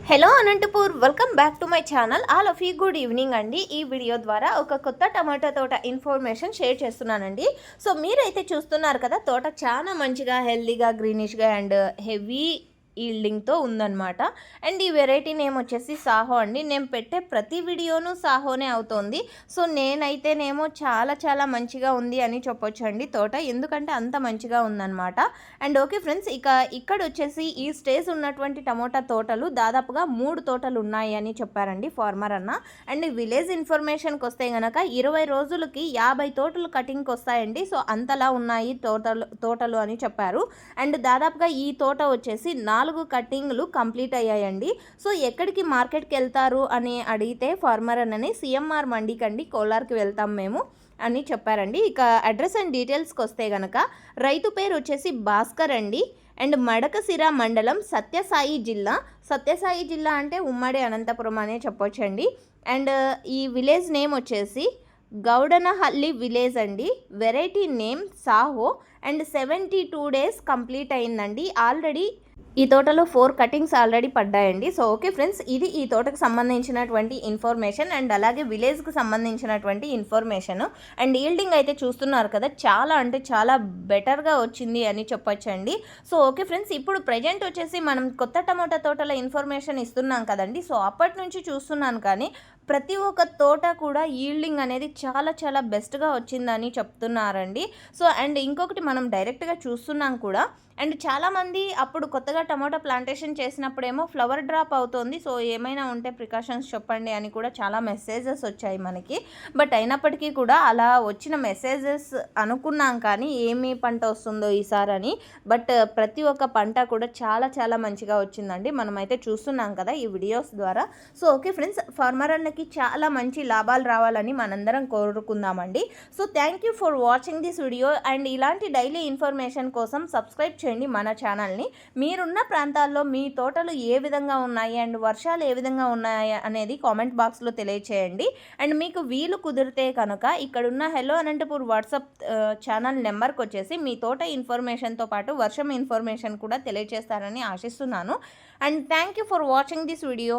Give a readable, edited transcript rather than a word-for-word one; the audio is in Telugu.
Hello Anantapur, welcome back to my channel. All of you good evening అండి. ఈ వీడియో ద్వారా ఒక కొత్త టమాటా తోట ఇన్ఫర్మేషన్ షేర్ చేస్తున్నానండి. సో మీరైతే చూస్తున్నారు కదా, తోట చాలా మంచిగా హెల్దీగా గ్రీనిష్గా అండ్ హెవీ ఈల్డింగ్తో ఉందన్నమాట. అండ్ ఈ వెరైటీ నేమ్ వచ్చేసి సాహో అండి. నేను పెట్టే ప్రతి వీడియోను సాహోనే అవుతోంది. సో నేనైతేనేమో చాలా మంచిగా ఉంది అని చెప్పొచ్చండి తోట, ఎందుకంటే అంత మంచిగా ఉందన్నమాట. అండ్ ఓకే ఫ్రెండ్స్, ఇక్కడ వచ్చేసి ఈ స్టేజ్ ఉన్నటువంటి టమోటా తోటలు దాదాపుగా 3 తోటలు ఉన్నాయి అని చెప్పారండి ఫార్మర్ అన్న. అండ్ విలేజ్ ఇన్ఫర్మేషన్కి వస్తే కనుక 20 రోజులకి 50 తోటలు కటింగ్కి వస్తాయండి. సో అంతలా ఉన్నాయి తోటలు అని చెప్పారు. అండ్ దాదాపుగా ఈ తోట వచ్చేసి 4 కటింగ్లు కంప్లీట్ అయ్యాయండి. సో ఎక్కడికి మార్కెట్కి వెళ్తారు అని అడిగితే ఫార్మర్ అన్నని సిఎంఆర్ మండికండి, కోలార్కి వెళ్తాం మేము అని చెప్పారండి. ఇక అడ్రస్ అండ్ డీటెయిల్స్కి వస్తే కనుక రైతు పేరు వచ్చేసి భాస్కర్ అండి. అండ్ మడకసిర మండలం, సత్యసాయి జిల్లా అంటే ఉమ్మడి అనంతపురం అనే చెప్పొచ్చండి. అండ్ ఈ విలేజ్ నేమ్ వచ్చేసి గౌడనహల్లి విలేజ్ అండి. Variety name Saaho. And 72 days complete అయిందండి. ఆల్రెడీ ఈ తోటలో 4 కటింగ్స్ ఆల్రెడీ పడ్డాయండి. సో ఓకే ఫ్రెండ్స్, ఇది ఈ తోటకు సంబంధించినటువంటి ఇన్ఫర్మేషన్ అండ్ అలాగే విలేజ్కి సంబంధించినటువంటి ఇన్ఫర్మేషన్. అండ్ ఈల్డింగ్ అయితే చూస్తున్నారు కదా, చాలా బెటర్గా వచ్చింది అని చెప్పొచ్చండి. సో ఓకే ఫ్రెండ్స్, ఇప్పుడు ప్రజెంట్ వచ్చేసి మనం కొత్త టమాటా తోటల ఇన్ఫర్మేషన్ ఇస్తున్నాం కదండి. సో అప్పటి నుంచి చూస్తున్నాను కానీ ప్రతి ఒక్క తోట కూడా ఈల్డింగ్ అనేది చాలా బెస్ట్గా వచ్చిందని చెప్తున్నారండి. సో అండ్ ఇంకొకటి మనం డైరెక్ట్గా చూస్తున్నాం కూడా. అండ్ చాలామంది అప్పుడు కొత్తగా టమాటా ప్లాంటేషన్ చేసినప్పుడేమో ఫ్లవర్ డ్రాప్ అవుతుంది, సో ఏమైనా ఉంటే ప్రికాషన్స్ చెప్పండి అని కూడా చాలా మెసేజెస్ వచ్చాయి మనకి. బట్ అయినప్పటికీ కూడా అలా వచ్చిన మెసేజెస్ అనుకున్నాం కానీ ఏమి పంట వస్తుందో ఈసారి. బట్ ప్రతి ఒక్క పంట కూడా చాలా మంచిగా వచ్చిందండి. మనమైతే చూస్తున్నాం కదా ఈ వీడియోస్ ద్వారా. సో ఓకే ఫ్రెండ్స్, ఫార్మర్ అన్నకి చాలా మంచి లాభాలు రావాలని మనందరం కోరుకుందామండి. So thank you for watching this video. And ఇలాంటి డైలీ ఇన్ఫర్మేషన్ కోసం సబ్స్క్రైబ్ చేయండి మన ఛానల్ని. మీరున్న ప్రాంతాల్లో మీ తోటలు ఏ విధంగా ఉన్నాయి అండ్ వర్షాలు ఏ విధంగా ఉన్నాయి అనేది కామెంట్ బాక్స్లో తెలియచేయండి. అండ్ మీకు వీలు కుదిరితే కనుక ఇక్కడున్న హెలో అనంతపూర్ వాట్సాప్ ఛానల్ నెంబర్కి వచ్చేసి మీ తోట ఇన్ఫర్మేషన్తో పాటు వర్షం ఇన్ఫర్మేషన్ కూడా తెలియజేస్తారని ఆశిస్తున్నాను. And thank you for watching this video.